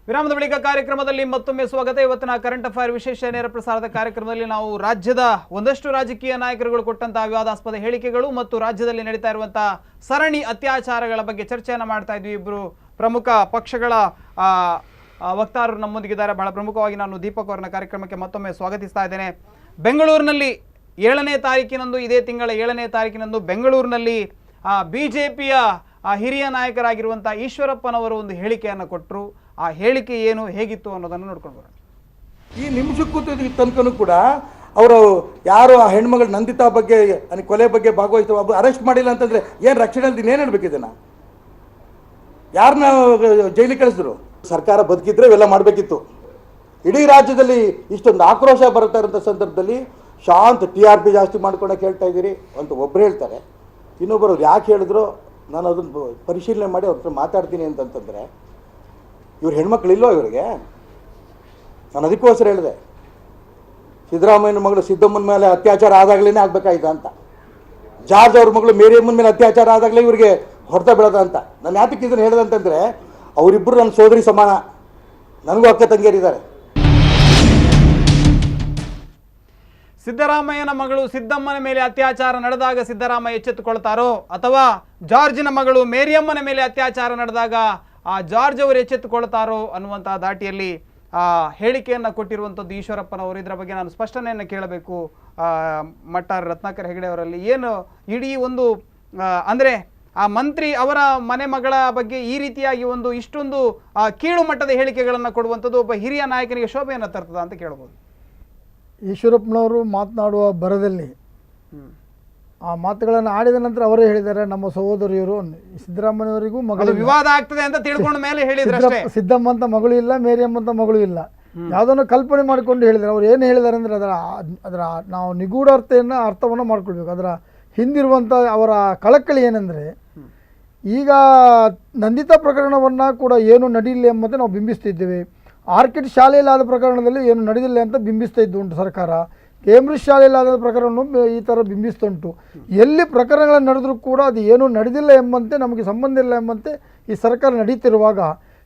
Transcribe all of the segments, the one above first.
ವಿರಾಮದ ಬಳಿಕ ಕಾರ್ಯಕ್ರಮದಲ್ಲಿ ಮತ್ತೊಮ್ಮೆ ಸ್ವಾಗತ. ಇವತ್ತಿನ ಕರೆಂಟ್ ಅಫೈರ್ ವಿಶೇಷ ನೇರ ಪ್ರಸಾರದ ಕಾರ್ಯಕ್ರಮದಲ್ಲಿ ನಾವು ರಾಜ್ಯದ ಒಂದಷ್ಟು ರಾಜಕೀಯ ನಾಯಕರುಗಳು ಕೊಟ್ಟಂತಹ ವಿವಾದಾಸ್ಪದ ಹೇಳಿಕೆಗಳು ಮತ್ತು ರಾಜ್ಯದಲ್ಲಿ ನಡೀತಾ ಇರುವಂತಹ ಸರಣಿ ಅತ್ಯಾಚಾರಗಳ ಬಗ್ಗೆ ಚರ್ಚೆಯನ್ನು ಮಾಡ್ತಾ ಇದ್ವಿ. ಇಬ್ಬರು ಪ್ರಮುಖ ಪಕ್ಷಗಳ ವಕ್ತಾರರು ನಮ್ಮೊಂದಿಗಿದ್ದಾರೆ. ಬಹಳ ಪ್ರಮುಖವಾಗಿ ನಾನು ದೀಪಕ್ ಅವರನ್ನ ಕಾರ್ಯಕ್ರಮಕ್ಕೆ ಮತ್ತೊಮ್ಮೆ ಸ್ವಾಗತಿಸ್ತಾ ಇದ್ದೇನೆ. ಬೆಂಗಳೂರಿನಲ್ಲಿ 7ನೇ ತಾರೀಕಿನಂದು, ಇದೇ ತಿಂಗಳ 7ನೇ ತಾರೀಕಿನಂದು ಬೆಂಗಳೂರಿನಲ್ಲಿ ಬಿಜೆಪಿಯ ಹಿರಿಯ ನಾಯಕರಾಗಿರುವಂಥ ಈಶ್ವರಪ್ಪನವರು ಒಂದು ಹೇಳಿಕೆಯನ್ನು ಕೊಟ್ಟರು. ಆ ಹೇಳಿಕೆ ಏನು, ಹೇಗಿತ್ತು ಅನ್ನೋದನ್ನು ನೋಡ್ಕೊಂಡು ಬರೋಣ. ಈ ನಿಮಿಷಕ್ಕೂ ತನಕನೂ ಕೂಡ ಅವರು ಯಾರು ಆ ಹೆಣ್ಮಗಳು ನಂದಿತಾ ಬಗ್ಗೆ ಕೊಲೆ ಬಗ್ಗೆ ಭಾಗವಹಿಸ್ತಾರೆ, ಒಬ್ಬ ಅರೆಸ್ಟ್ ಮಾಡಿಲ್ಲ ಅಂತಂದ್ರೆ ಏನು ರಕ್ಷಣೆ ಅಂತ ಏನು ಹೇಳ್ಬೇಕಿದೆನಾ? ಯಾರನ್ನ ಜೈಲಿಗೆ ಕಳಿಸಿದ್ರು? ಸರ್ಕಾರ ಬದುಕಿದ್ರೆ ಇವೆಲ್ಲ ಮಾಡಬೇಕಿತ್ತು. ಇಡೀ ರಾಜ್ಯದಲ್ಲಿ ಇಷ್ಟೊಂದು ಆಕ್ರೋಶ ಬರ್ತಾ ಇರೋಂಥ ಸಂದರ್ಭದಲ್ಲಿ ಶಾಂತ TRP ಜಾಸ್ತಿ ಮಾಡ್ಕೊಳಕ್ಕೆ ಹೇಳ್ತಾ ಇದ್ದೀರಿ ಅಂತ ಒಬ್ಬರು ಹೇಳ್ತಾರೆ. ಇನ್ನೊಬ್ಬರು ಯಾಕೆ ಹೇಳಿದ್ರು ನಾನು ಅದನ್ನು ಪರಿಶೀಲನೆ ಮಾಡಿ ಅವ್ರ ಹತ್ರ ಮಾತಾಡ್ತೀನಿ ಅಂತಂತಂದರೆ, ಇವ್ರು ಹೆಣ್ಮಕ್ಳಿಲ್ವೋ ಇವರಿಗೆ? ನಾನು ಅದಕ್ಕೋಸ್ಕರ ಹೇಳಿದೆ, ಸಿದ್ದರಾಮಯ್ಯನ ಮಗಳು ಸಿದ್ದಮ್ಮನ ಮೇಲೆ ಅತ್ಯಾಚಾರ ಆದಾಗಲೇ ಆಗಬೇಕಾಯ್ತಾ ಅಂತ, ಜಾರ್ಜ್ ಅವ್ರ ಮಗಳು ಮೇರಿಯಮ್ಮನ ಮೇಲೆ ಅತ್ಯಾಚಾರ ಆದಾಗಲೇ ಇವ್ರಿಗೆ ಹೊಡೆತ ಬೀಳದ ಅಂತ. ನಾನು ಯಾತಕ್ಕೆ ಇದನ್ನು ಹೇಳಿದೆ ಅಂತಂದರೆ, ಅವರಿಬ್ಬರು ನನ್ನ ಸೋದರಿ ಸಮಾನ, ನನಗೂ ಅಕ್ಕ ತಂಗಿಯರಿದ್ದಾರೆ. ಸಿದ್ದರಾಮಯ್ಯನ ಮಗಳು ಸಿದ್ದಮ್ಮನ ಮೇಲೆ ಅತ್ಯಾಚಾರ ನಡೆದಾಗ ಸಿದ್ದರಾಮಯ್ಯ ಎಚ್ಚೆತ್ತುಕೊಳ್ತಾರೋ, ಅಥವಾ ಜಾರ್ಜಿನ ಮಗಳು ಮೇರಿಯಮ್ಮನ ಮೇಲೆ ಅತ್ಯಾಚಾರ ನಡೆದಾಗ ಆ ಜಾರ್ಜ್ ಅವರು ಎಚ್ಚೆತ್ತುಕೊಳ್ತಾರೋ ಅನ್ನುವಂತಹ ದಾಟಿಯಲ್ಲಿ ಹೇಳಿಕೆಯನ್ನು ಕೊಟ್ಟಿರುವಂಥದ್ದು ಈಶ್ವರಪ್ಪನವರು. ಇದರ ಬಗ್ಗೆ ನಾನು ಸ್ಪಷ್ಟನೆಯನ್ನು ಕೇಳಬೇಕು ಮಟ್ಟಾರ್ ರತ್ನಾಕರ್ ಹೆಗಡೆ ಅವರಲ್ಲಿ. ಏನು ಇಡೀ ಒಂದು ಅಂದರೆ ಆ ಮಂತ್ರಿ ಅವರ ಮನೆ ಮಗಳ ಬಗ್ಗೆ ಈ ರೀತಿಯಾಗಿ ಇಷ್ಟೊಂದು ಕೀಳು ಮಟ್ಟದ ಹೇಳಿಕೆಗಳನ್ನು ಕೊಡುವಂಥದ್ದು ಒಬ್ಬ ಹಿರಿಯ ನಾಯಕನಿಗೆ ಶೋಭೆಯನ್ನು ತರ್ತದ ಅಂತ ಕೇಳ್ಬೋದು. ಈಶ್ವರಪ್ಪನವರು ಮಾತನಾಡುವ ಬರದಲ್ಲಿ ಆ ಮಾತುಗಳನ್ನು ಆಡಿದ ನಂತರ ಅವರೇ ಹೇಳಿದ್ದಾರೆ, ನಮ್ಮ ಸಹೋದರಿಯರು ಸಿದ್ದರಾಮಯ್ಯವರಿಗೂ ಮಗಳು ವಿವಾದ ಆಗ್ತದೆ ಅಂತ ತಿಳ್ಕೊಂಡ ಮೇಲೆ ಹೇಳಿದ್ರೆ, ಸಿದ್ದಮ್ಮ ಅಂತ ಮಗಳು ಇಲ್ಲ, ಮೇರಿಯಮ್ಮ ಅಂತ ಮಗಳು ಇಲ್ಲ, ಯಾವುದನ್ನು ಕಲ್ಪನೆ ಮಾಡಿಕೊಂಡು ಹೇಳಿದ್ದಾರೆ. ಅವ್ರು ಏನು ಹೇಳಿದ್ದಾರೆ ಅಂದರೆ ಅದರ ನಾವು ನಿಗೂಢ ಅರ್ಥವನ್ನು ಮಾಡ್ಕೊಳ್ಬೇಕು. ಅದರ ಹಿಂದಿರುವಂಥ ಅವರ ಕಳಕಳಿ ಏನೆಂದರೆ, ಈಗ ನಂದಿತಾ ಪ್ರಕರಣವನ್ನು ಕೂಡ ಏನು ನಡೀಲಿ ಎಂಬಂತೆ ನಾವು ಬಿಂಬಿಸ್ತಿದ್ದೇವೆ. ಆರ್ಕಿಡ್ ಶಾಲೆಯಲ್ಲಾದ ಪ್ರಕರಣದಲ್ಲಿ ಏನು ನಡೆದಿಲ್ಲ ಅಂತ ಬಿಂಬಿಸ್ತಾ ಇದ್ದು ಉಂಟು ಸರ್ಕಾರ. ಕೇಂಬ್ರಿಡ್ಜ್ ಶಾಲೆಯಲ್ಲಾದ ಪ್ರಕರಣವನ್ನು ಈ ಥರ ಬಿಂಬಿಸ್ತುಂಟು. ಎಲ್ಲಿ ಪ್ರಕರಣಗಳು ನಡೆದರೂ ಕೂಡ ಅದು ಏನೂ ನಡೆದಿಲ್ಲ ಎಂಬಂತೆ, ನಮಗೆ ಸಂಬಂಧ ಇಲ್ಲ ಎಂಬಂತೆ ಈ ಸರ್ಕಾರ ನಡೀತಿರುವಾಗ,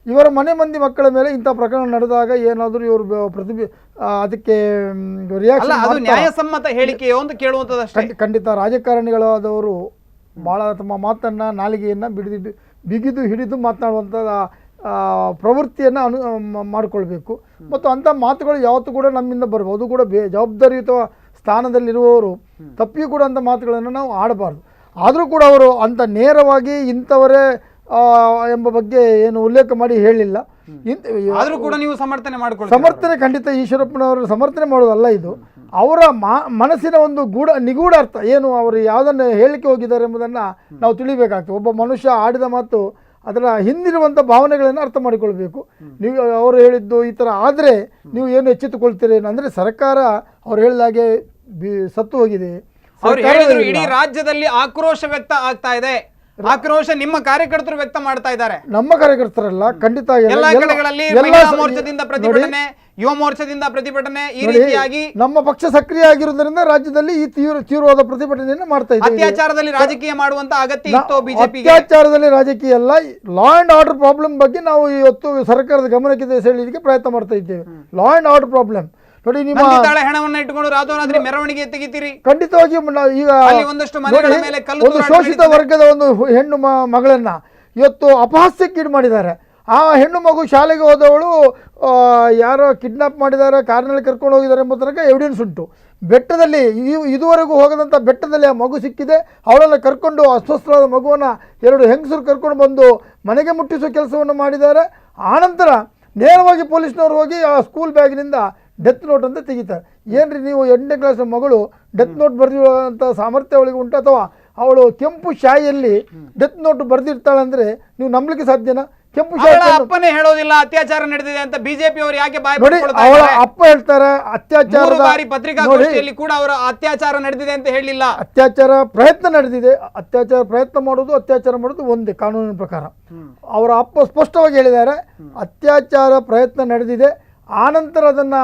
ಇವರ ಮನೆ ಮಂದಿ ಮಕ್ಕಳ ಮೇಲೆ ಇಂಥ ಪ್ರಕರಣ ನಡೆದಾಗ ಏನಾದರೂ ಇವರು ಅದಕ್ಕೆ ರಿಯಾಕ್ಷನ್ ನ್ಯಾಯಸಮ್ಮತ ಹೇಳಿಕೆಯೋ ಅಂತ ಕೇಳುವಂಥದ್ದು ಖಂಡಿತ. ರಾಜಕಾರಣಿಗಳಾದವರು ಭಾಳ ತಮ್ಮ ಮಾತನ್ನು ನಾಲಿಗೆಯನ್ನು ಬಿಗಿದು ಹಿಡಿದು ಮಾತನಾಡುವಂಥ ಪ್ರವೃತ್ತಿಯನ್ನು ಮಾಡಿಕೊಳ್ಬೇಕು. ಮತ್ತು ಅಂಥ ಮಾತುಗಳು ಯಾವತ್ತೂ ಕೂಡ ನಮ್ಮಿಂದ ಬರ್ಬೋದು. ಕೂಡ ಜವಾಬ್ದಾರಿಯುತ ಸ್ಥಾನದಲ್ಲಿರುವವರು ತಪ್ಪಿಯೂ ಕೂಡ ಅಂಥ ಮಾತುಗಳನ್ನು ನಾವು ಆಡಬಾರ್ದು. ಆದರೂ ಕೂಡ ಅವರು ಅಂಥ ನೇರವಾಗಿ ಇಂಥವರೇ ಎಂಬ ಬಗ್ಗೆ ಏನು ಉಲ್ಲೇಖ ಮಾಡಿ ಹೇಳಿಲ್ಲ. ಆದರೂ ಕೂಡ ನೀವು ಸಮರ್ಥನೆ ಖಂಡಿತ ಈಶ್ವರಪ್ಪನವರು ಸಮರ್ಥನೆ ಮಾಡೋದಲ್ಲ. ಇದು ಅವರ ಮನಸ್ಸಿನ ಒಂದು ನಿಗೂಢ ಅರ್ಥ ಏನು, ಅವರು ಯಾವುದನ್ನು ಹೇಳಿಕೆ ಹೋಗಿದ್ದಾರೆ ಎಂಬುದನ್ನು ನಾವು ತಿಳಿಬೇಕಾಗ್ತದೆ. ಒಬ್ಬ ಮನುಷ್ಯ ಆಡಿದ ಮಾತು ಅದರ ಹಿಂದಿರುವಂಥ ಭಾವನೆಗಳನ್ನು ಅರ್ಥ ಮಾಡಿಕೊಳ್ಬೇಕು. ನೀವು ಅವರು ಹೇಳಿದ್ದು ಈ ಥರ ಆದರೆ ನೀವು ಏನು ಎಚ್ಚೆತ್ತುಕೊಳ್ತೀರಿ ಅಂದರೆ, ಸರ್ಕಾರ ಅವ್ರು ಹೇಳಿದಾಗೆ ಸತ್ತು ಹೋಗಿದೆ. ಇಡೀ ರಾಜ್ಯದಲ್ಲಿ ಆಕ್ರೋಶ ವ್ಯಕ್ತ ಆಗ್ತಾ ಇದೆ. ಆಕ್ರೋಶ ನಿಮ್ಮ ಕಾರ್ಯಕರ್ತರು ವ್ಯಕ್ತ ಮಾಡ್ತಾ ಇದ್ದಾರೆ. ನಮ್ಮ ಕಾರ್ಯಕರ್ತರಲ್ಲ, ಖಂಡಿತ ಎಲ್ಲಾ ಕಡೆಗಳಲ್ಲಿ ಮೋರ್ಚಾದಿಂದ ಪ್ರತಿಭಟನೆ, ಯುವ ಮೋರ್ಚಾದಿಂದ ಪ್ರತಿಭಟನೆ, ಈ ರೀತಿಯಾಗಿ ನಮ್ಮ ಪಕ್ಷ ಸಕ್ರಿಯ ಆಗಿರುವುದರಿಂದ ರಾಜ್ಯದಲ್ಲಿ ಈ ತೀವ್ರವಾದ ಪ್ರತಿಭಟನೆಯನ್ನು ಮಾಡ್ತಾ ಇದ್ದೀವಿ. ಅತ್ಯಾಚಾರದಲ್ಲಿ ರಾಜಕೀಯ ಮಾಡುವಂತ ಅಗತ್ಯ ಇತ್ತು ಬಿಜೆಪಿ? ಅತ್ಯಾಚಾರದಲ್ಲಿ ರಾಜಕೀಯ ಅಲ್ಲ, ಲಾ ಅಂಡ್ ಆರ್ಡರ್ ಪ್ರಾಬ್ಲಮ್ ಬಗ್ಗೆ ನಾವು ಇವತ್ತು ಸರ್ಕಾರದ ಗಮನಕ್ಕೆ ಸೆಳೆಯಲಿಕ್ಕೆ ಪ್ರಯತ್ನ ಮಾಡ್ತಾ ಇದ್ದೇವೆ. ಲಾ ಅಂಡ್ ಆರ್ಡರ್ ಪ್ರಾಬ್ಲಮ್ ನೋಡಿ. ನಿಮ್ಮ ಹೆಣವನ್ನು ಇಟ್ಟುಕೊಂಡು ರಾತ್ರಿ ಮೆರವಣಿಗೆ ತೆಗಿತೀರಿ. ಖಂಡಿತವಾಗಿ ಈಗ ಒಂದು ಶೋಷಿತ ವರ್ಗದ ಒಂದು ಹೆಣ್ಣು ಮಗಳನ್ನ ಇವತ್ತು ಅಪಹಾಸ್ಯಕ್ಕೀಡು ಮಾಡಿದ್ದಾರೆ. ಆ ಹೆಣ್ಣು ಮಗು ಶಾಲೆಗೆ ಹೋದವಳು ಯಾರೋ ಕಿಡ್ನಾಪ್ ಮಾಡಿದ್ದಾರೆ, ಕಾರ್ನಲ್ಲಿ ಕರ್ಕೊಂಡು ಹೋಗಿದ್ದಾರೆ ಎಂಬ ತನಕ ಎವಿಡೆನ್ಸ್ ಉಂಟು. ಬೆಟ್ಟದಲ್ಲಿ ಇದುವರೆಗೂ ಹೋಗದಂಥ ಬೆಟ್ಟದಲ್ಲಿ ಆ ಮಗು ಸಿಕ್ಕಿದೆ. ಅವಳನ್ನು ಕರ್ಕೊಂಡು ಅಸ್ವಸ್ಥವಾದ ಮಗುವನ್ನು 2 ಹೆಂಗಸರು ಕರ್ಕೊಂಡು ಬಂದು ಮನೆಗೆ ಮುಟ್ಟಿಸುವ ಕೆಲಸವನ್ನು ಮಾಡಿದ್ದಾರೆ. ಆನಂತರ ನೇರವಾಗಿ ಪೊಲೀಸ್ನವ್ರು ಹೋಗಿ ಆ ಸ್ಕೂಲ್ ಬ್ಯಾಗಿನಿಂದ ಡೆತ್ ನೋಟ್ ಅಂತ ತೆಗಿತಾರೆ. ಏನ್ರಿ ನೀವು 8ನೇ ಕ್ಲಾಸ್ ಮಗಳು ಡೆತ್ ನೋಟ್ ಬರೆದಿರುವಂಥ ಸಾಮರ್ಥ್ಯ ಅವಳಿಗೆ ಉಂಟು, ಅಥವಾ ಅವಳು ಕೆಂಪು ಶಾಯಿಯಲ್ಲಿ ಡೆತ್ ನೋಟ್ ಬರೆದಿರ್ತಾಳೆ ಅಂದರೆ ನೀವು ನಂಬಲಿಕ್ಕೆ ಸಾಧ್ಯನಾ? ಕೆಂಪು ಅಪ್ಪನೇ ಹೇಳೋದಿಲ್ಲ ಅತ್ಯಾಚಾರ ನಡೆದಿದೆ ಅಂತ ಬಿಜೆಪಿ ಅವರು ಯಾಕೆ ಅವಳ ಅಪ್ಪ ಹೇಳ್ತಾರೆ. ಅತ್ಯಾಚಾರ ಪತ್ರಿಕಾಗೋಷ್ಠಿಯಲ್ಲಿ ಕೂಡ ಅವರ ಅತ್ಯಾಚಾರ ನಡೆದಿದೆ ಅಂತ ಹೇಳಿಲ್ಲ. ಅತ್ಯಾಚಾರ ಪ್ರಯತ್ನ ನಡೆದಿದೆ. ಅತ್ಯಾಚಾರ ಪ್ರಯತ್ನ ಮಾಡೋದು ಅತ್ಯಾಚಾರ ಮಾಡೋದು ಒಂದೇ ಕಾನೂನಿನ ಪ್ರಕಾರ. ಅವರ ಅಪ್ಪ ಸ್ಪಷ್ಟವಾಗಿ ಹೇಳಿದ್ದಾರೆ, ಅತ್ಯಾಚಾರ ಪ್ರಯತ್ನ ನಡೆದಿದೆ, ಆನಂತರ ಅದನ್ನು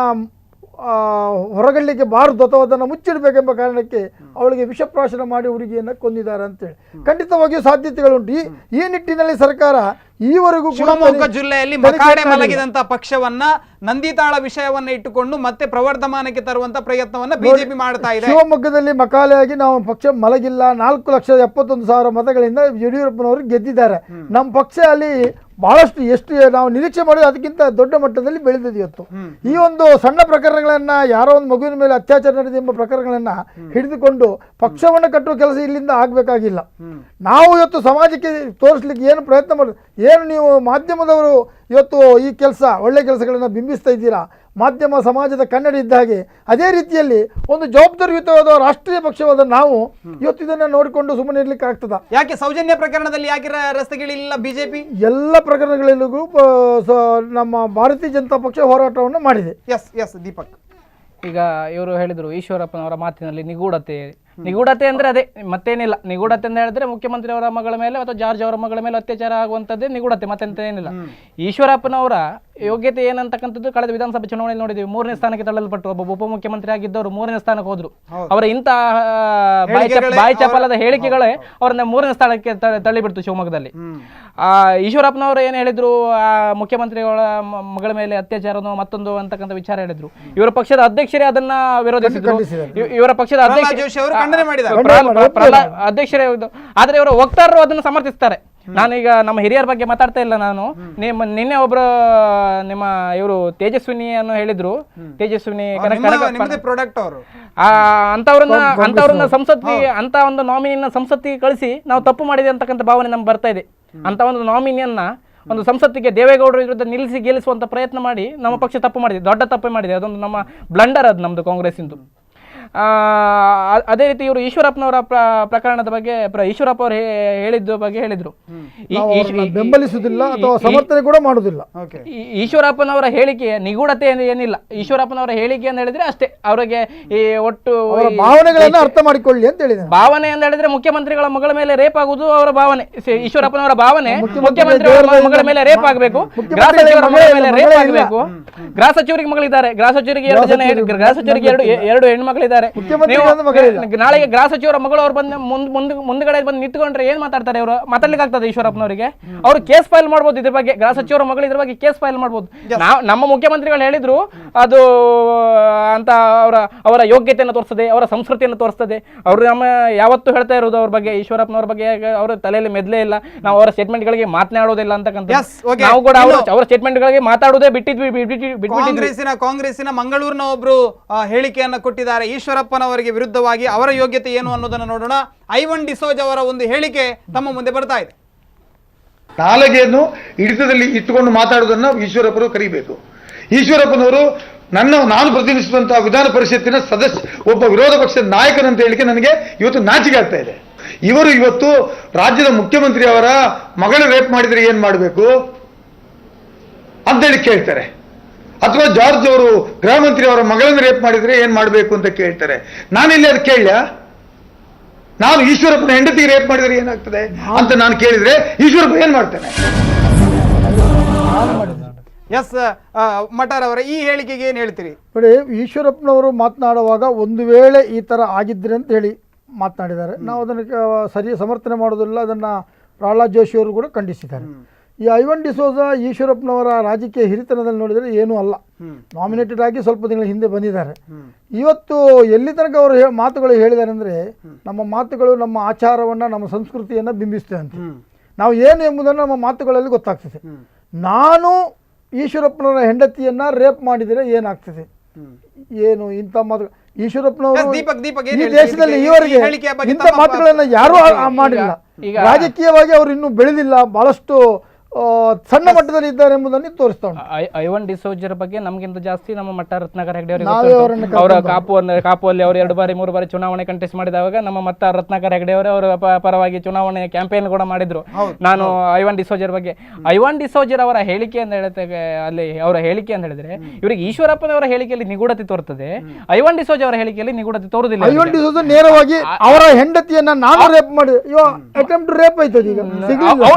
ಹೊರಗಡಲಿಕ್ಕೆ ಬಾರದು ಅಥವಾ ಅದನ್ನು ಮುಚ್ಚಿಡಬೇಕೆಂಬ ಕಾರಣಕ್ಕೆ ಅವಳಿಗೆ ವಿಷಪ್ರಾಶನ ಮಾಡಿ ಹುಡುಗಿಯನ್ನು ಕೊಂದಿದ್ದಾರೆ ಅಂತೇಳಿ ಖಂಡಿತವಾಗಿಯೂ ಸಾಧ್ಯತೆಗಳುಂಟು. ಈ ನಿಟ್ಟಿನಲ್ಲಿ ಸರ್ಕಾರ ಈವರೆಗೂ ಕೂಡ ಶಿವಮೊಗ್ಗ ಜಿಲ್ಲೆಯಲ್ಲಿ ಮಕಾಡೆ ಮಲಗಿದಂತ ಪಕ್ಷವನ್ನ ನಂದಿತಾಳ ವಿಷಯವನ್ನ ಇಟ್ಟುಕೊಂಡು ಮತ್ತೆ ಪ್ರವರ್ಧಮಾನಕ್ಕೆ ತರುವಂತ ಪ್ರಯತ್ನವನ್ನ ಬಿಜೆಪಿ ಮಾಡ್ತಾ ಇದೆ. ಶಿವಮೊಗ್ಗದಲ್ಲಿ ಮಕಾಲೆಯಾಗಿ ನಾವು ಪಕ್ಷ ಮಲಗಿಲ್ಲ, 4,71,000 ಮತಗಳಿಂದ ಯಡಿಯೂರಪ್ಪನವರು ಗೆದ್ದಿದ್ದಾರೆ. ನಮ್ಮ ಪಕ್ಷ ಅಲ್ಲಿ ಬಹಳಷ್ಟು ಎಷ್ಟು ನಾವು ನಿರೀಕ್ಷೆ ಮಾಡೋದು ಅದಕ್ಕಿಂತ ದೊಡ್ಡ ಮಟ್ಟದಲ್ಲಿ ಬೆಳೆದಿದೆ ಇವತ್ತು. ಈ ಒಂದು ಸಣ್ಣ ಪ್ರಕರಣಗಳನ್ನ, ಯಾರೋ ಒಂದು ಮಗುವಿನ ಮೇಲೆ ಅತ್ಯಾಚಾರ ನಡೆದಿದೆ ಎಂಬ ಪ್ರಕರಣಗಳನ್ನ ಹಿಡಿದುಕೊಂಡು ಪಕ್ಷವನ್ನು ಕಟ್ಟುವ ಕೆಲಸ ಇಲ್ಲಿಂದ ಆಗಬೇಕಾಗಿಲ್ಲ. ನಾವು ಇವತ್ತು ಸಮಾಜಕ್ಕೆ ತೋರಿಸ್ಲಿಕ್ಕೆ ಏನು ಪ್ರಯತ್ನ ಮಾಡೋದು, ಏನು ನೀವು ಮಾಧ್ಯಮದವರು ಇವತ್ತು ಈ ಕೆಲಸ ಒಳ್ಳೆ ಕೆಲಸಗಳನ್ನು ಬಿಂಬಿಸ್ತಾ ಇದ್ದೀರಾ, ಮಾಧ್ಯಮ ಸಮಾಜದ ಕನ್ನಡಿ ಇದ್ದ ಹಾಗೆ ಅದೇ ರೀತಿಯಲ್ಲಿ ಒಂದು ಜವಾಬ್ದಾರಿಯುತವಾದ ರಾಷ್ಟ್ರೀಯ ಪಕ್ಷವಾದ ನಾವು ಇವತ್ತು ಇದನ್ನ ನೋಡಿಕೊಂಡು ಸುಮ್ಮನೆ ಇರ್ಲಿಕ್ಕೆ ಆಗ್ತದ? ಯಾಕೆ ಸೌಜನ್ಯ ಪ್ರಕರಣದಲ್ಲಿ ಯಾಕೆ ರಸ್ತೆಗಳಿಲ್ಲ ಬಿಜೆಪಿ? ಎಲ್ಲ ಪ್ರಕರಣಗಳಲ್ಲೂ ನಮ್ಮ ಭಾರತೀಯ ಜನತಾ ಪಕ್ಷ ಹೋರಾಟವನ್ನು ಮಾಡಿದೆ. ಎಸ್ ದೀಪಕ್, ಈಗ ಇವರು ಹೇಳಿದ್ರು ಈಶ್ವರಪ್ಪನವರ ಮಾತಿನಲ್ಲಿ ನಿಗೂಢತೆ ಅಂದ್ರೆ ಅದೇ, ಮತ್ತೇನಿಲ್ಲ. ನಿಗೂಢತೆ ಅಂತ ಹೇಳಿದ್ರೆ ಮುಖ್ಯಮಂತ್ರಿ ಅವರ ಮಗಳ ಮೇಲೆ ಅಥವಾ ಜಾರ್ಜ್ ಅವರ ಮಗಳ ಮೇಲೆ ಅತ್ಯಾಚಾರ ಆಗುವಂಥದ್ದೇ ನಿಗೂಢತೆ, ಮತ್ತೆಂತ ಏನಿಲ್ಲ. ಈಶ್ವರಪ್ಪನವರ ಯೋಗ್ಯತೆ ಏನಂತಕ್ಕಂಥದ್ದು ಕಳೆದ ವಿಧಾನಸಭೆ ಚುನಾವಣೆ ನೋಡಿದ್ವಿ. 3ನೇ ಸ್ಥಾನಕ್ಕೆ ತಳ್ಳಲ್ಪಟ್ಟು ಒಬ್ಬ ಉಪಮುಖ್ಯಮಂತ್ರಿ ಆಗಿದ್ದವರು 3ನೇ ಸ್ಥಾನಕ್ಕೆ ಹೋದ್ರು. ಅವರ ಇಂತಹ ಬಾಯಿ ಚಪಲದ ಹೇಳಿಕೆಗಳೇ ಅವರನ್ನ 3ನೇ ಸ್ಥಾನಕ್ಕೆ ತಳ್ಳಿಬಿಡ್ತು ಶಿವಮೊಗ್ಗದಲ್ಲಿ. ಈಶ್ವರಪ್ಪನವರು ಏನು ಹೇಳಿದ್ರು, ಮುಖ್ಯಮಂತ್ರಿಗಳ ಮಗಳ ಮೇಲೆ ಅತ್ಯಾಚಾರನೋ ಮತ್ತೊಂದು ಅಂತಕ್ಕಂಥ ವಿಚಾರ ಹೇಳಿದ್ರು. ಇವರ ಪಕ್ಷದ ಅಧ್ಯಕ್ಷರೇ ಅದನ್ನ ವಿರೋಧಿಸಿದ್ರು. ಇವರ ಪಕ್ಷದ ಅಧ್ಯಕ್ಷರೇ, ಆದ್ರೆ ಇವರ ವಕ್ತಾರರು ಅದನ್ನು ಸಮರ್ಥಿಸ್ತಾರೆ. ನಾನೀಗ ನಮ್ಮ ಹಿರಿಯರ ಬಗ್ಗೆ ಮಾತಾಡ್ತಾ ಇಲ್ಲ ನಾನು. ನಿನ್ನೆ ಒಬ್ರು ನಿಮ್ಮ ಇವರು ತೇಜಸ್ವಿನಿಯನ್ನು ಹೇಳಿದ್ರು, ತೇಜಸ್ವಿನಿ ಅಂತವ್ರನ್ನ ಸಂಸತ್ತಿ ಅಂತ ಒಂದು ನಾಮಿನಿಯನ್ನ ಸಂಸತ್ತಿಗೆ ಕಳಿಸಿ ನಾವು ತಪ್ಪು ಮಾಡಿದೆ ಅಂತಕ್ಕಂಥ ಭಾವನೆ ನಮ್ಗೆ ಬರ್ತಾ ಇದೆ. ಅಂತ ಒಂದು ನಾಮಿನಿಯನ್ನ ಒಂದು ಸಂಸತ್ತಿಗೆ ದೇವೇಗೌಡರ ವಿರುದ್ಧ ನಿಲ್ಲಿಸಿ ಗೆಲ್ಲಿಸುವಂತ ಪ್ರಯತ್ನ ಮಾಡಿ ನಮ್ಮ ಪಕ್ಷ ತಪ್ಪು ಮಾಡಿದೆ, ದೊಡ್ಡ ತಪ್ಪು ಮಾಡಿದೆ. ಅದೊಂದು ನಮ್ಮ ಬ್ಲಂಡರ್, ಅದು ನಮ್ದು ಕಾಂಗ್ರೆಸ್ ಇಂದು. ಅದೇ ರೀತಿ ಇವರು ಈಶ್ವರಪ್ಪನವರ ಪ್ರಕರಣದ ಬಗ್ಗೆ ಈಶ್ವರಪ್ಪ ಅವರು ಹೇಳಿದ್ದ ಬಗ್ಗೆ ಹೇಳಿದ್ರು, ಬೆಂಬಲಿಸುವುದಿಲ್ಲ ಅಥವಾ ಸಮರ್ಥನೆ ಕೂಡ ಮಾಡುವುದಿಲ್ಲ. ಈಶ್ವರಪ್ಪನವರ ಹೇಳಿಕೆ ನಿಗೂಢತೆ ಏನಿಲ್ಲ. ಈಶ್ವರಪ್ಪನವರ ಹೇಳಿಕೆ ಅಂತ ಹೇಳಿದ್ರೆ ಅಷ್ಟೇ, ಅವರಿಗೆ ಈ ಒಟ್ಟು ಭಾವನೆಗಳನ್ನ ಅರ್ಥ ಮಾಡಿಕೊಳ್ಳಿ ಅಂತ ಹೇಳಿದೆ. ಭಾವನೆ ಅಂತ ಹೇಳಿದ್ರೆ ಮುಖ್ಯಮಂತ್ರಿಗಳ ಮಗಳ ಮೇಲೆ ರೇಪ್ ಆಗುವುದು ಅವರ ಭಾವನೆ. ಈಶ್ವರಪ್ಪನವರ ಭಾವನೆ ಮುಖ್ಯಮಂತ್ರಿ ಮಗಳ ಮೇಲೆ ರೇಪ್ ಆಗಬೇಕು, ಗೃಹ ಸಚಿವರ ಮಗಳ ಮೇಲೆ ರೇಪ್ ಆಗಬೇಕು. ಗೃಹ ಸಚಿವರಿಗೆ ಮಗಳಿದ್ದಾರೆ, ಗೃಹ ಸಚಿವರಿಗೆ 2 ಜನ, ಗೃಹ ಸಚಿವರಿಗೆ 2 ಹೆಣ್ಮಕ್ಳಿದ್ದಾರೆ. ನಾಳೆಗೆ ಗೃಹ ಸಚಿವರ ಮಗಳು ಅವ್ರು ಬಂದು ಮುಂದ್ಗಡೆ ಬಂದು ನಿಂತ್ಕೊಂಡ್ರೆ ಏನ್ ಮಾತಾಡ್ತಾರೆ ಅವರು? ಮಾತಾಡ್ಲಿಕ್ಕೆ ಆಗ್ತದೆ ಈಶ್ವರಪ್ಪನವರಿಗೆ? ಅವರು ಕೇಸ್ ಫೈಲ್ ಮಾಡ್ಬೋದು ಇದ್ರ ಬಗ್ಗೆ, ಗೃಹ ಸಚಿವರ ಮಗಳು ಇದ್ರ ಬಗ್ಗೆ ಕೇಸ್ ಫೈಲ್ ಮಾಡ್ಬೋದು. ನಮ್ಮ ಮುಖ್ಯಮಂತ್ರಿಗಳು ಹೇಳಿದ್ರು ಅದು ಅಂತ ಅವರ ಯೋಗ್ಯತೆಯನ್ನು ತೋರಿಸ್ತದೆ, ಅವರ ಸಂಸ್ಕೃತಿಯನ್ನು ತೋರಿಸ್ತದೆ. ಅವರು ನಮ್ಮ ಯಾವತ್ತೂ ಹೇಳ್ತಾ ಇರೋದು ಅವ್ರ ಬಗ್ಗೆ, ಈಶ್ವರಪ್ಪನವ್ರ ಬಗ್ಗೆ ಅವರ ತಲೆಯಲ್ಲಿ ಮೆದ್ಲೇ ಇಲ್ಲ, ನಾವು ಅವರ ಸ್ಟೇಟ್ಮೆಂಟ್ ಗಳಿಗೆ ಮಾತನಾಡೋದಿಲ್ಲ ಅಂತಕ್ಕಂಥ. ನಾವು ಕೂಡ ಅವರ ಸ್ಟೇಟ್ಮೆಂಟ್ ಗಳಿಗೆ ಮಾತಾಡೋದೇ ಕಾಂಗ್ರೆಸ್ಸಿನ ಮಂಗಳೂರಿನ ಒಬ್ರು ಹೇಳಿಕೆಯನ್ನ ಕೊಟ್ಟಿದ್ದಾರೆ ಈಶ್ವರಪ್ಪನವರಿಗೆ ವಿರುದ್ಧವಾಗಿ. ಅವರ ಯೋಗ್ಯತೆ ಏನು ಅನ್ನೋದನ್ನ ನೋಡೋಣ. ಐವನ್ ಡಿಸೋಜ್ ಅವರ ಒಂದು ಹೇಳಿಕೆ ತಮ್ಮ ಮುಂದೆ ಬರ್ತಾ ಇದೆ. ನಾಲಿಗೆಯನ್ನು ಹಿಡಿತದಲ್ಲಿ ಇಟ್ಟುಕೊಂಡು ಮಾತಾಡುವುದನ್ನು ಈಶ್ವರಪ್ಪರು ಕರಿಬೇಕು. ಈಶ್ವರಪ್ಪನವರು ನಾನು ಪ್ರತಿನಿಧಿಸುವಂತಹ ವಿಧಾನ ಪರಿಷತ್ತಿನ ಒಬ್ಬ ವಿರೋಧ ಪಕ್ಷದ ನಾಯಕನಂತ ಹೇಳಿಕೆ ನನಗೆ ಇವತ್ತು ನಾಚಿಕೆ ಆಗ್ತಾ ಇದೆ. ಇವರು ಇವತ್ತು ರಾಜ್ಯದ ಮುಖ್ಯಮಂತ್ರಿ ಅವರ ಮಗಳು ರೇಪ್ ಮಾಡಿದ್ರೆ ಏನ್ ಮಾಡಬೇಕು ಅಂತೇಳಿ ಕೇಳ್ತಾರೆ, ಅಥವಾ ಜಾರ್ಜ್ ಅವರು ಗೃಹ ಮಂತ್ರಿ ಅವರ ಮಗಳನ್ನು ರೇಪ್ ಮಾಡಿದ್ರೆ ಏನ್ ಮಾಡಬೇಕು ಅಂತ ಕೇಳ್ತಾರೆ. ನಾನಿಲ್ಲಿ ಅದು ಕೇಳ, ನಾನು ಈಶ್ವರಪ್ಪನ ಹೆಂಡತಿಗೆ ರೇಪ್ ಮಾಡಿದ್ರೆ ಏನಾಗ್ತದೆ ಅಂತ ನಾನು ಕೇಳಿದ್ರೆ ಈಶ್ವರಪ್ಪ ಏನ್ ಮಾಡ್ತಾನೆ? ಎಸ್ ಮಟಾರ್ ಅವರ ಈ ಹೇಳಿಕೆಗೆ ಏನ್ ಹೇಳ್ತೀರಿ? ನೋಡಿ, ಈಶ್ವರಪ್ಪನವರು ಮಾತನಾಡುವಾಗ ಒಂದು ವೇಳೆ ಈ ತರ ಆಗಿದ್ರೆ ಅಂತ ಹೇಳಿ ಮಾತನಾಡಿದ್ದಾರೆ. ನಾವು ಅದನ್ನು ಸಮರ್ಥನೆ ಮಾಡೋದಿಲ್ಲ. ಅದನ್ನ ಪ್ರಹ್ಲಾದ್ ಜೋಶಿ ಅವರು ಕೂಡ ಖಂಡಿಸಿದ್ದಾರೆ. ಈ ಐವನ್ ಡಿಸೋಜ ಈಶ್ವರಪ್ಪನವರ ರಾಜಕೀಯ ಹಿರಿತನದಲ್ಲಿ ನೋಡಿದರೆ ಏನೂ ಅಲ್ಲ. ನಾಮಿನೇಟೆಡ್ ಆಗಿ ಸ್ವಲ್ಪ ತಿಂಗಳ ಹಿಂದೆ ಬಂದಿದ್ದಾರೆ. ಇವತ್ತು ಎಲ್ಲಿ ತನಕ ಅವರು ಮಾತುಗಳು ಹೇಳಿದ್ದಾರೆ ಅಂದರೆ, ನಮ್ಮ ಮಾತುಗಳು ನಮ್ಮ ಆಚಾರವನ್ನು, ನಮ್ಮ ಸಂಸ್ಕೃತಿಯನ್ನು ಬಿಂಬಿಸ್ತೇವೆ ಅಂತ. ನಾವು ಏನು ಎಂಬುದನ್ನು ನಮ್ಮ ಮಾತುಗಳಲ್ಲಿ ಗೊತ್ತಾಗ್ತದೆ. ನಾನು ಈಶ್ವರಪ್ಪನವರ ಹೆಂಡತಿಯನ್ನು ರೇಪ್ ಮಾಡಿದರೆ ಏನಾಗ್ತದೆ, ಏನು ಇಂಥ ಮಾತು ಈಶ್ವರಪ್ಪನವರು ಈ ದೇಶದಲ್ಲಿ ಈವರೆಗೆ ಇಂಥ ಮಾತುಗಳನ್ನು ಯಾರೂ ಮಾಡಿಲ್ಲ. ರಾಜಕೀಯವಾಗಿ ಅವರು ಇನ್ನೂ ಬೆಳೆದಿಲ್ಲ, ಬಹಳಷ್ಟು ಸಣ್ಣ ಮಟ್ಟದಲ್ಲಿ ಇದ್ದಾರೆ ಎಂಬುದನ್ನು ತೋರಿಸ್ತಾ ಉಂಟು. ಐವನ್ ಡಿಸೋಜರ ಬಗ್ಗೆ ನಮಗಿಂತ ಜಾಸ್ತಿ ನಮ್ಮ ಮಟ್ಟ ರತ್ನಾಕರ್ ಹೆಗ್ಡೆ ಅವರ ಕಾಪುವಲ್ಲಿ ಅವರು 2 ಬಾರಿ 3 ಬಾರಿ ಚುನಾವಣೆ ಕಂಟೆಸ್ಟ್ ಮಾಡಿದಾಗ ನಮ್ಮ ಮಟ್ಟ ರತ್ನಾಕರ್ ಹೆಗ್ಡೆ ಅವರ ಪರವಾಗಿ ಚುನಾವಣೆ ಕ್ಯಾಂಪೇನ್ ಕೂಡ ಮಾಡಿದ್ರು. ನಾನು ಐವನ್ ಡಿಸೋಜರ್ ಬಗ್ಗೆ, ಐವನ್ ಡಿಸೋಜರ್ ಅವರ ಹೇಳಿಕೆ ಅಂತ ಹೇಳಿದ್ರೆ, ಅಲ್ಲಿ ಅವರ ಹೇಳಿಕೆ ಅಂತ ಹೇಳಿದ್ರೆ ಇವರಿಗೆ ಈಶ್ವರಪ್ಪನವರ ಹೇಳಿಕೆಯಲ್ಲಿ ನಿಗೂಢತೆ ತೋರ್ತದೆ, ಐವನ್ ಡಿಸೋಜ ಅವರ ಹೇಳಿಕೆಯಲ್ಲಿ ನಿಗೂಢತೆ ತೋರುದಿಲ್ಲ. ಐವನ್ ಡಿಸೋಜ ನೇರವಾಗಿ ಅವರ ಹೆಂಡತಿಯನ್ನ ನಾನು ರೇಪ್ ಮಾಡಿ ಅಟೆಂಪ್ಟ್ ರೇಪ್ ಆಯ್ತದೆ. ಈಗ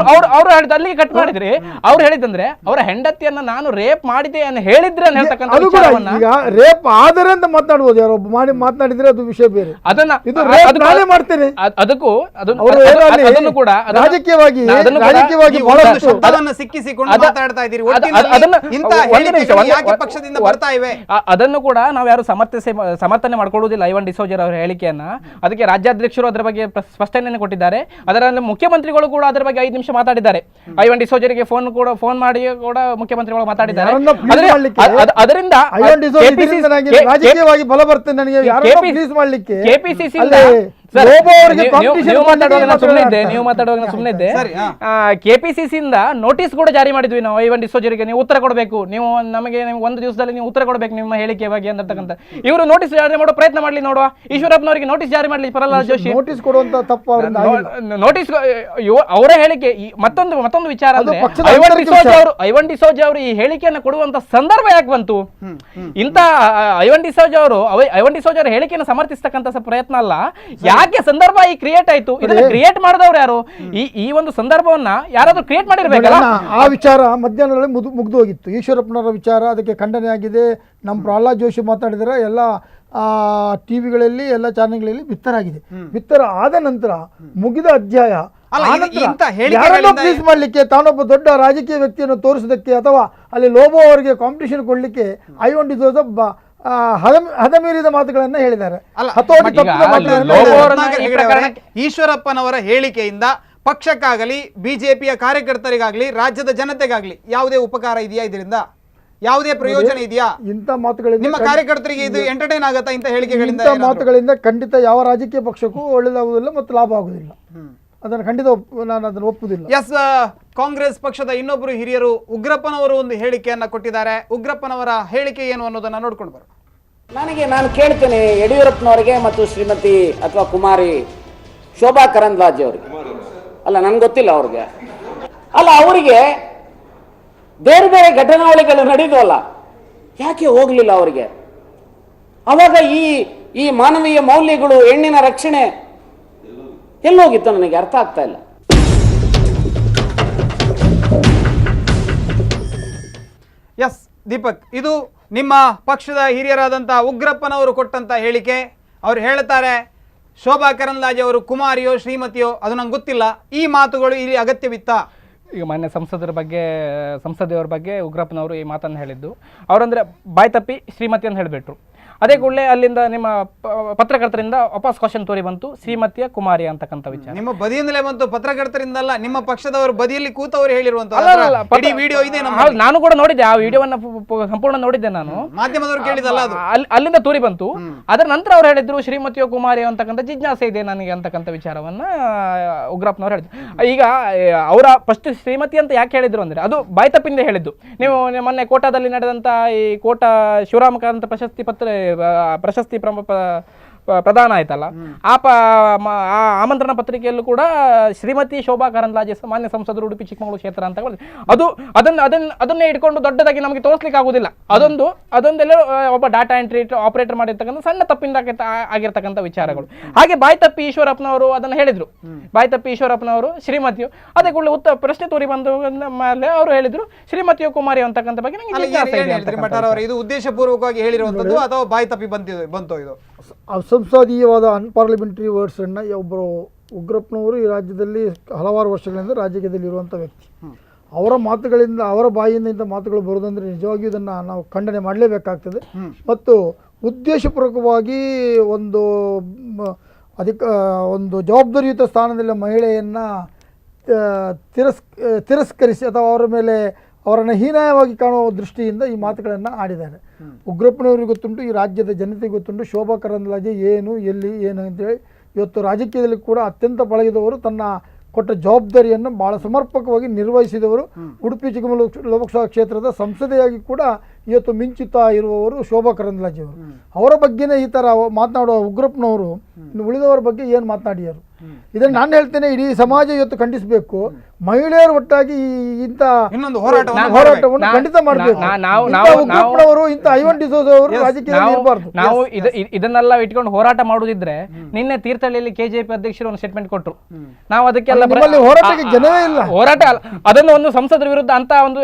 ಅವರು ಹೇಳಿದ ಅಲ್ಲಿಗೆ ಕಟ್ ಮಾಡಿ ನೋಡಿದ್ರಿ ಅವ್ರು ಹೇಳಿದಂದ್ರೆ ಅವರ ಹೆಂಡತಿಯನ್ನ ನಾನು ರೇಪ್ ಮಾಡಿದೆ ಅಂತ ಹೇಳಿದ್ರೆ ಅಂತ ಹೇಳ್ತಕ್ಕಂಥ ಅದು ಕೂಡ ವಿಚಾರವನ್ನ ಈಗ ರೇಪ್ ಆದರೆ ಅಂತ ಮಾತಾಡ್ಬೋದು, ಯಾರೊಬ್ಬ ಮಾಡಿ ಮಾತನಾಡಿದ್ರೆ ಅದು ವಿಷಯ ಬೇರೆ. ಅದನ್ನ ಇದು rape ನಾನೇ ಮಾಡ್ತೇನೆ ಅದಕ್ಕೂ ಅವರು ಅದನ್ನು ಕೂಡ ರಾಜಕೀಯವಾಗಿ ಈ ಒಂದು ಶಬ್ದವನ್ನ ಸಿಕ್ಕಿಸಿಕೊಂಡು ಮಾತಾಡ್ತಾ ಇದ್ದೀರಿ. ಇಂಥ ಹೇಳಿಕೆಗಳು ಯಾಕೆ ಪಕ್ಷದಿಂದ ಬರ್ತಾ ಇವೆ? ಅದನ್ನು ಕೂಡ ನಾವು ಯಾರು ಸಮರ್ಥನೆ ಮಾಡ್ಕೊಳ್ಳುವುದಿಲ್ಲ ಐವನ್ ಡಿಸೋಜರ್ ಅವರ ಹೇಳಿಕೆಯನ್ನ. ಅದಕ್ಕೆ ರಾಜ್ಯಾಧ್ಯಕ್ಷರು ಅದರ ಬಗ್ಗೆ ಸ್ಪಷ್ಟನೆ ಕೊಟ್ಟಿದ್ದಾರೆ. ಅದರಲ್ಲಿ ಮುಖ್ಯಮಂತ್ರಿಗಳು ಕೂಡ ಅದರ ಬಗ್ಗೆ 5 ನಿಮಿಷ ಮಾತಾಡಿದ್ದಾರೆ. ಐವನ್ ಡಿಸೋಜರ್ಗೆ ಫೋನ್ ಮಾಡಿ ಕೂಡ ಮುಖ್ಯಮಂತ್ರಿಗಳು ಮಾತಾಡಿದ್ದಾರೆ. ಅದರಿಂದ ರಾಜಕೀಯವಾಗಿ ಬಲ ಬರ್ತೇನೆ ನನಗೆ ಯಾರನ್ನ ಪ್ಲೀಸ್ ಮಾಡ್ಲಿಕ್ಕೆ ಕೆಪಿಸಿಸಿ ನೀವು ಮಾತಾಡುವಾಗ ಸುಮ್ಮನೆ ಇದ್ದೆ. ಕೆಪಿಸಿಸಿಯಿಂದ ನೋಟಿಸ್ ಕೂಡ ಜಾರಿ ಮಾಡಿದ್ವಿ ನಾವು ಐವನ್ ಡಿಸೋಜರಿಗೆ, ನೀವು ಉತ್ತರ ಕೊಡಬೇಕು, ನೀವು ನಮಗೆ ಒಂದು ದಿವಸದಲ್ಲಿ ನೀವು ಉತ್ತರ ಕೊಡಬೇಕು ನಿಮ್ಮ ಹೇಳಿಕೆ ಬಗ್ಗೆ ಅಂತಕ್ಕಂಥ. ಇವರು ನೋಟಿಸ್ ಜಾರಿ ಮಾಡೋ ಪ್ರಯತ್ನ ಮಾಡ್ಲಿ ನೋಡುವ, ಈಶ್ವರಪ್ಪನವರಿಗೆ ನೋಟಿಸ್ ಜಾರಿ ಮಾಡ್ಲಿ ಪ್ರಹ್ಲಾದ್ ಜೋಶಿ. ನೋಟಿಸ್ ಕೊಡುವಂತ ತಪ್ಪು ನೋಟಿಸ್ ಅವರ ಹೇಳಿಕೆ. ಮತ್ತೊಂದು ವಿಚಾರ ಅಂದ್ರೆ ಐವನ್ ಡಿಸೋಜ ಅವರು ಈ ಹೇಳಿಕೆಯನ್ನು ಕೊಡುವಂತ ಸಂದರ್ಭ ಯಾಕೆ ಬಂತು? ಇಂತ ಐವನ್ ಡಿಸೋಜ ಅವರ ಹೇಳಿಕೆಯನ್ನು ಸಮರ್ಥಿಸತಕ್ಕಂತ ಪ್ರಯತ್ನ ಅಲ್ಲ, ಯಾಕೆ ಸಂದರ್ಭ ಈ ಕ್ರಿಯೇಟ್ ಆಯ್ತು? ಇದನ್ನ ಕ್ರಿಯೇಟ್ ಮಾಡಿದವ್ರು ಯಾರು? ಈ ಒಂದು ಸಂದರ್ಭವನ್ನ ಯಾರಾದ್ರೂ ಕ್ರಿಯೇಟ್ ಮಾಡಿರ್ಬೇಕಲ್ಲ. ಆ ವಿಚಾರ ಮಧ್ಯಾಹ್ನದಲ್ಲಿ ಮುಗ್ದು ಹೋಗಿತ್ತು. ಈಶ್ವರಪ್ಪನವರ ವಿಚಾರ ಅದಕ್ಕೆ ಖಂಡನೆ ಆಗಿದೆ. ನಮ್ಮ ಪ್ರಹ್ಲಾದ್ ಜೋಶಿ ಮಾತಾಡಿದರೆ ಎಲ್ಲ ಟಿವಿಗಳಲ್ಲಿ ಎಲ್ಲ ಚಾನೆಲ್ಗಳಲ್ಲಿ ಬಿತ್ತರಾಗಿದೆ. ಬಿತ್ತರ ಆದ ನಂತರ ಮುಗಿದ ಅಧ್ಯಾಯ. ಪ್ಲೀಸ್ ಮಾಡ್ಲಿಕ್ಕೆ ತಾನೊಬ್ಬ ದೊಡ್ಡ ರಾಜಕೀಯ ವ್ಯಕ್ತಿಯನ್ನು ತೋರಿಸೋದಕ್ಕೆ ಅಥವಾ ಅಲ್ಲಿ ಲೋಬೋ ಅವರಿಗೆ ಕಾಂಪಿಟೇಷನ್ ಕೊಡ್ಲಿಕ್ಕೆ ಐವನ್ ಡಿಸೋಜ ಹದಮೀರಿದ ಮಾತುಗಳನ್ನ ಹೇಳಿದ್ದಾರೆ. ಈಶ್ವರಪ್ಪನವರ ಹೇಳಿಕೆಯಿಂದ ಪಕ್ಷಕ್ಕಾಗಲಿ ಬಿಜೆಪಿಯ ಕಾರ್ಯಕರ್ತರಿಗಾಗ್ಲಿ ರಾಜ್ಯದ ಜನತೆಗಾಗ್ಲಿ ಯಾವುದೇ ಉಪಕಾರ ಇದೆಯಾ? ಇದರಿಂದ ಯಾವುದೇ ಪ್ರಯೋಜನ ಇದೆಯಾ? ಇಂಥ ಮಾತುಗಳಿಂದ ನಿಮ್ಮ ಕಾರ್ಯಕರ್ತರಿಗೆ ಇದು ಎಂಟರ್ಟೈನ್ ಆಗತ್ತಾ? ಇಂಥ ಹೇಳಿಕೆಗಳಿಂದ ಮಾತುಗಳಿಂದ ಖಂಡಿತ ಯಾವ ರಾಜಕೀಯ ಪಕ್ಷಕ್ಕೂ ಒಳ್ಳೆಯದಾಗುವುದಿಲ್ಲ ಮತ್ತು ಲಾಭ ಆಗುವುದಿಲ್ಲ. ಅದನ್ನು ಖಂಡಿತ ನಾನು ಅದನ್ನು ಒಪ್ಪುವುದಿಲ್ಲ. ಎಸ್, ಕಾಂಗ್ರೆಸ್ ಪಕ್ಷದ ಇನ್ನೊಬ್ಬರು ಹಿರಿಯರು ಉಗ್ರಪ್ಪನವರು ಒಂದು ಹೇಳಿಕೆಯನ್ನ ಕೊಟ್ಟಿದ್ದಾರೆ. ಉಗ್ರಪ್ಪನವರ ಹೇಳಿಕೆ ಏನು ಅನ್ನೋದನ್ನ ನೋಡ್ಕೊಂಡು ಬರೋಣ. ನಾನು ಕೇಳ್ತೇನೆ ಯಡಿಯೂರಪ್ಪನವರಿಗೆ ಮತ್ತು ಶ್ರೀಮತಿ ಅಥವಾ ಕುಮಾರಿ ಶೋಭಾ ಕರಂದ್ಲಾಜೆ ಅವರಿಗೆ, ಅಲ್ಲ ನನ್ಗೆ ಗೊತ್ತಿಲ್ಲ ಅವ್ರಿಗೆ, ಅಲ್ಲ ಅವರಿಗೆ ಬೇರೆ ಬೇರೆ ಘಟನಾವಳಿಗಳು ನಡೆದವಲ್ಲ, ಯಾಕೆ ಹೋಗ್ಲಿಲ್ಲ ಅವರಿಗೆ? ಅವಾಗ ಈ ಮಾನವೀಯ ಮೌಲ್ಯಗಳು, ಹೆಣ್ಣಿನ ರಕ್ಷಣೆ ಎಲ್ಲೋಗಿತ್ತು? ನನಗೆ ಅರ್ಥ ಆಗ್ತಾ ಇಲ್ಲ. ಎಸ್ ದೀಪಕ್, ಇದು ನಿಮ್ಮ ಪಕ್ಷದ ಹಿರಿಯರಾದಂಥ ಉಗ್ರಪ್ಪನವರು ಕೊಟ್ಟಂತ ಹೇಳಿಕೆ. ಅವ್ರು ಹೇಳ್ತಾರೆ ಶೋಭಾ ಕರಂದ್ಲಾಜೆ ಅವರು ಕುಮಾರಿಯೋ ಶ್ರೀಮತಿಯೋ ಅದು ನಂಗೆ ಗೊತ್ತಿಲ್ಲ, ಈ ಮಾತುಗಳು ಇಲ್ಲಿ ಅಗತ್ಯವಿತ್ತ? ಈಗ ಮಾನ್ಯ ಸಂಸದೆಯವರ ಬಗ್ಗೆ ಉಗ್ರಪ್ಪನವರು ಈ ಮಾತನ್ನು ಹೇಳಿದ್ದು, ಅವರಂದ್ರೆ ಬಾಯ್ ತಪ್ಪಿ ಶ್ರೀಮತಿ ಅಂತ ಹೇಳಿಬಿಟ್ರು. ಅದೇ ಕೂಡಲೇ ಅಲ್ಲಿಂದ ನಿಮ್ಮ ಪತ್ರಕರ್ತರಿಂದ ವಾಪಸ್ ಕ್ವಶನ್ ತೋರಿ ಬಂತು, ಶ್ರೀಮತಿಯ ಕುಮಾರಿ ಅಂತಕ್ಕಂಥ ವಿಚಾರ. ನಿಮ್ಮ ಬದಿಯಿಂದಲೇ ಬಂತು, ಪತ್ರಕರ್ತರಿಂದಲ್ಲ, ನಿಮ್ಮ ಪಕ್ಷದವರು ಬದಿಯಲ್ಲಿ ಕೂತವರು ಹೇಳಿರುವಂತ ವಿಡಿಯೋ ಇದೆ. ನಾನು ಕೂಡ ನೋಡಿದ್ದೆ ಆ ವಿಡಿಯೋವನ್ನ ಸಂಪೂರ್ಣ ನೋಡಿದ್ದೆ ನಾನು, ಮಾಧ್ಯಮದವರು ಕೇಳಿದಲ್ಲ, ಅದು ಅಲ್ಲಿಂದ ತೋರಿ ಬಂತು. ಅದರ ನಂತರ ಅವ್ರು ಹೇಳಿದ್ರು ಶ್ರೀಮತಿಯೋ ಕುಮಾರಿ ಅಂತಕ್ಕಂಥ ಜಿಜ್ಞಾಸೆ ಇದೆ ನನಗೆ ಅಂತಕ್ಕಂಥ ವಿಚಾರವನ್ನ ಉಗ್ರಪ್ಪನವ್ರು ಹೇಳಿದ್ರು. ಈಗ ಅವರ ಫಸ್ಟ್ ಶ್ರೀಮತಿ ಅಂತ ಯಾಕೆ ಹೇಳಿದ್ರು ಅಂದ್ರೆ ಅದು ಬಾಯ್ ತಪ್ಪಿಂದ ಹೇಳಿದ್ದು. ನೀವು ಮೊನ್ನೆ ಕೋಟಾದಲ್ಲಿ ನಡೆದಂತ ಈ ಕೋಟಾ ಶಿವರಾಮಕಾಂತ ಪ್ರಶಸ್ತಿ ಪ್ರದಾನ ಆಯ್ತಲ್ಲ, ಆ ಆಮಂತ್ರಣ ಪತ್ರಿಕೆಯಲ್ಲೂ ಕೂಡ ಶ್ರೀಮತಿ ಶೋಭಾ ಕರಂದ್ಲಾಜೆ ಮಾನ್ಯ ಸಂಸದರು ಉಡುಪಿ ಚಿಕ್ಕಮಗಳೂರು ಕ್ಷೇತ್ರ ಅಂತ ಅದನ್ನೇ ಇಟ್ಕೊಂಡು ದೊಡ್ಡದಾಗಿ ನಮಗೆ ತೋರಿಸ್ಲಿಕ್ಕೆ ಆಗುದಿಲ್ಲ. ಅದೊಂದೆಲ್ಲ ಒಬ್ಬ ಡಾಟಾ ಎಂಟ್ರಿ ಆಪರೇಟರ್ ಮಾಡಿರ್ತಕ್ಕಂಥ ಸಣ್ಣ ತಪ್ಪಿಂದ ಆಗಿರ್ತಕ್ಕಂಥ ವಿಚಾರಗಳು. ಹಾಗೆ ಬಾಯ್ ತಪ್ಪಿ ಈಶ್ವರಪ್ಪನವರು ಅದನ್ನು ಹೇಳಿದ್ರು, ಬಾಯ್ ತಪ್ಪಿ ಈಶ್ವರಪ್ಪನವರು ಶ್ರೀಮತಿಯು, ಅದೇ ಕೂಡಲೇ ಪ್ರಶ್ನೆ ತೋರಿ ಬಂದ ಮೇಲೆ ಅವರು ಹೇಳಿದ್ರು ಶ್ರೀಮತಿಯೋ ಕುಮಾರಿ ಅಂತಕ್ಕಂಥ ಬಗ್ಗೆ ನಂಗೆ ಇದು ಉದ್ದೇಶಪೂರ್ವಕವಾಗಿ ಹೇಳಿರುವಂತದ್ದು ಅಥವಾ ಬಾಯ್ ತಪ್ಪಿ ಬಂತು? ಇದು ಸಂಸದೀಯವಾದ ಅನ್ಪಾರ್ಲಿಮೆಂಟರಿ ವರ್ಡ್ಸನ್ನು ಒಬ್ಬರು ಉಗ್ರಪ್ಪನವರು ಈ ರಾಜ್ಯದಲ್ಲಿ ಹಲವಾರು ವರ್ಷಗಳಿಂದ ರಾಜಕೀಯದಲ್ಲಿ ಇರುವಂಥ ವ್ಯಕ್ತಿ. ಅವರ ಮಾತುಗಳಿಂದ, ಅವರ ಬಾಯಿಯಿಂದ ಇಂಥ ಮಾತುಗಳು ಬರೋದಂದರೆ ನಿಜವಾಗಿಯೂ ಇದನ್ನು ನಾವು ಖಂಡನೆ ಮಾಡಲೇಬೇಕಾಗ್ತದೆ. ಮತ್ತು ಉದ್ದೇಶಪೂರ್ವಕವಾಗಿ ಒಂದು ಜವಾಬ್ದಾರಿಯುತ ಸ್ಥಾನದಲ್ಲಿ ಮಹಿಳೆಯನ್ನು ತಿರಸ್ಕರಿಸಿ ಅಥವಾ ಅವರ ಮೇಲೆ ಅವರನ್ನು ಹೀನಾಯವಾಗಿ ಕಾಣುವ ದೃಷ್ಟಿಯಿಂದ ಈ ಮಾತುಗಳನ್ನು ಆಡಿದ್ದಾರೆ. ಉಗ್ರಪ್ಪನವರಿಗೆ ಗೊತ್ತುಂಟು, ಈ ರಾಜ್ಯದ ಜನತೆಗೆ ಗೊತ್ತುಂಟು ಶೋಭಾ ಕರಂದ್ಲಾಜೆ ಏನು ಅಂತೇಳಿ. ಇವತ್ತು ರಾಜಕೀಯದಲ್ಲಿ ಕೂಡ ಅತ್ಯಂತ ಪಳಗಿದವರು, ತನ್ನ ಕೊಟ್ಟ ಜವಾಬ್ದಾರಿಯನ್ನು ಭಾಳ ಸಮರ್ಪಕವಾಗಿ ನಿರ್ವಹಿಸಿದವರು. ಉಡುಪಿ ಚಿಕ್ಕಮಗಳೂರು ಲೋಕಸಭಾ ಕ್ಷೇತ್ರದ ಸಂಸದೆಯಾಗಿ ಕೂಡ ಇವತ್ತು ಮಿಂಚುತ್ತಾ ಇರುವವರು ಶೋಭಾ ಕರಂದ್ಲಾಜೆ ಅವರು. ಅವರ ಬಗ್ಗೆನೇ ಈ ಥರ ಮಾತನಾಡುವ ಉಗ್ರಪ್ಪನವರು ಇನ್ನು ಉಳಿದವರ ಬಗ್ಗೆ ಏನು ಮಾತನಾಡಿದರು? ಇದನ್ನು ನಾನು ಹೇಳ್ತೇನೆ, ಇಡೀ ಸಮಾಜ ಇವತ್ತು ಖಂಡಿಸಬೇಕು. ಮಹಿಳೆಯರು ಒಟ್ಟಾಗಿ ಇಂಥ ಇನ್ನೊಂದು ಹೋರಾಟವನ್ನು ಹೋರಾಟವನ್ನು ಖಂಡಿತ ಮಾಡಬೇಕು. ಉಗ್ರಪ್ಪನವರು ಇಂಥ ಐವನ್ ಡಿಸೋಜ ಅವರು ರಾಜಕೀಯದಲ್ಲಿ ಇರಬಾರ್ದು. ನಾವು ಇದನ್ನೆಲ್ಲ ಇಟ್ಕೊಂಡು ಹೋರಾಟ ಮಾಡುದಿದ್ರೆ ನಿನ್ನೆ ತೀರ್ಥಹಳ್ಳಿಯಲ್ಲಿ ಕೆಜೆಪಿ ಅಧ್ಯಕ್ಷರು ಒಂದು ಸ್ಟೇಟ್ಮೆಂಟ್ ಕೊಟ್ಟರು. ನಾವು ಅದಕ್ಕೆಲ್ಲ ಹೋರಾಟಕ್ಕೆ ಜನವೇ ಇಲ್ಲ. ಹೋರಾಟ ಅಲ್ಲ, ಅದನ್ನು ಒಂದು ಸಂಸದರ ವಿರುದ್ಧ ಅಂತ ಒಂದು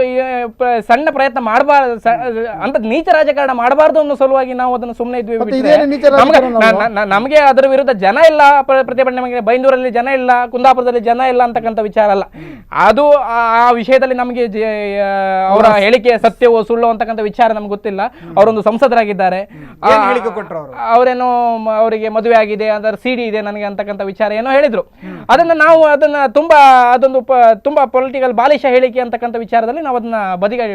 ಸಣ್ಣ ಪ್ರಯತ್ನ ಮಾಡಬಾರ್ದು, ಅಂತ ನೀಚ ರಾಜಕಾರಣ ಮಾಡಬಾರ್ದು ಅನ್ನೋ ಸಲುವಾಗಿ ನಾವು ಅದನ್ನು ಸುಮ್ಮನೆ ಇದ್ವಿ. ನಮಗೆ ಅದರ ವಿರುದ್ಧ ಜನ ಇಲ್ಲ, ಪ್ರತಿಭಟನೆ ನಮಗೆ ಬೈಂದೂರಲ್ಲಿ ಜನ ಇಲ್ಲ, ಕುಂದಾಪುರದಲ್ಲಿ ಜನ ಇಲ್ಲ ಅಂತಕ್ಕಂಥ ವಿಚಾರ ಅಲ್ಲ. ಅದು ಆ ವಿಷಯದಲ್ಲಿ ನಮಗೆ ಅವರ ಹೇಳಿಕೆ ಸತ್ಯವೋ ಸುಳ್ಳು ಅಂತಕ್ಕಂಥ ವಿಚಾರ ನಮ್ಗೆ ಗೊತ್ತಿಲ್ಲ. ಅವರೊಂದು ಸಂಸದರಾಗಿದ್ದಾರೆ, ಅವರೇನೋ ಅವರಿಗೆ ಮದುವೆ ಆಗಿದೆ, ಅದರ ಸಿಡಿ ಇದೆ ನನಗೆ ಅಂತಕ್ಕಂಥ ವಿಚಾರ ಏನೋ ಹೇಳಿದ್ರು. ಅದನ್ನ ತುಂಬಾ ಪೊಲಿಟಿಕಲ್ ಬಾಲಿಶ ಹೇಳಿಕೆ ಅಂತಕ್ಕಂಥ ವಿಚಾರದಲ್ಲಿ ನಾವು ಅದನ್ನ ಬದಿಗೆ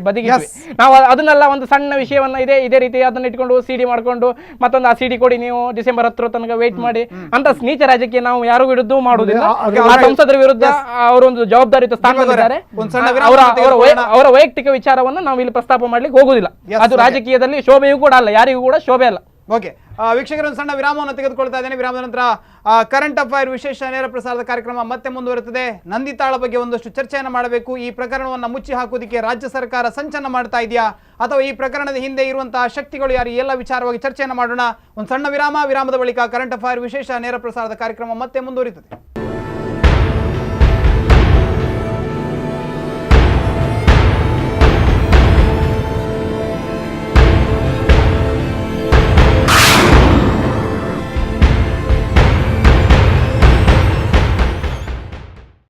ನಾವು ಅದನ್ನೆಲ್ಲ ಒಂದು ಸಣ್ಣ ವಿಷಯವನ್ನ ಇದೇ ರೀತಿ ಅದನ್ನ ಇಟ್ಕೊಂಡು ಸಿಡಿ ಮಾಡ್ಕೊಂಡು ಮತ್ತೊಂದು ಆ ಸಿಡಿ ಕೊಡಿ ನೀವು ಡಿಸೆಂಬರ್ 10 ತನಕ ವೇಟ್ ಮಾಡಿ ಅಂತ ನೀಚ ರಾಜಕೀಯ ನಾವು ಯಾರು ವಿರುದ್ಧ ಮಾಡುವುದಿಲ್ಲ. ಆ ಸಂಸದರ ವಿರುದ್ಧ ಅವರೊಂದು ಜವಾಬ್ದಾರಿಯುತ ಸ್ಥಾನದಲ್ಲಿದ್ದಾರೆ. ಅವರ ವೈಯಕ್ತಿಕ ವಿಚಾರವನ್ನು ನಾವು ಇಲ್ಲಿ ಪ್ರಸ್ತಾಪ ಮಾಡ್ಲಿಕ್ಕೆ ಹೋಗುದಿಲ್ಲ. ಅದು ರಾಜಕೀಯದಲ್ಲಿ ಶೋಭೆಯೂ ಕೂಡ ಅಲ್ಲ, ಯಾರಿಗೂ ಕೂಡ ಶೋಭೆ ಅಲ್ಲ. ಓಕೆ ವೀಕ್ಷಕರ, ಒಂದು ಸಣ್ಣ ವಿರಾಮವನ್ನು ತೆಗೆದುಕೊಳ್ತಾ ಇದ್ದೇನೆ. ವಿರಾಮದ ನಂತರ ಕರೆಂಟ್ ಅಫೈರ್ ವಿಶೇಷ ನೇರ ಪ್ರಸಾರದ ಕಾರ್ಯಕ್ರಮ ಮತ್ತೆ ಮುಂದುವರುತ್ತದೆ. ನಂದಿತಾಳ ಬಗ್ಗೆ ಒಂದಷ್ಟು ಚರ್ಚೆಯನ್ನು ಮಾಡಬೇಕು. ಈ ಪ್ರಕರಣವನ್ನು ಮುಚ್ಚಿ ಹಾಕುವುದಕ್ಕೆ ರಾಜ್ಯ ಸರ್ಕಾರ ಸಂಚಲನ ಮಾಡ್ತಾ ಇದೆಯಾ ಅಥವಾ ಈ ಪ್ರಕರಣದ ಹಿಂದೆ ಇರುವಂತಹ ಶಕ್ತಿಗಳು ಯಾರು, ಎಲ್ಲ ವಿಚಾರವಾಗಿ ಚರ್ಚೆಯನ್ನು ಮಾಡೋಣ. ಒಂದು ಸಣ್ಣ ವಿರಾಮದ ಬಳಿಕ ಕರೆಂಟ್ ಅಫೈರ್ ವಿಶೇಷ ನೇರ ಪ್ರಸಾರದ ಕಾರ್ಯಕ್ರಮ ಮತ್ತೆ ಮುಂದುವರಿಯುತ್ತದೆ.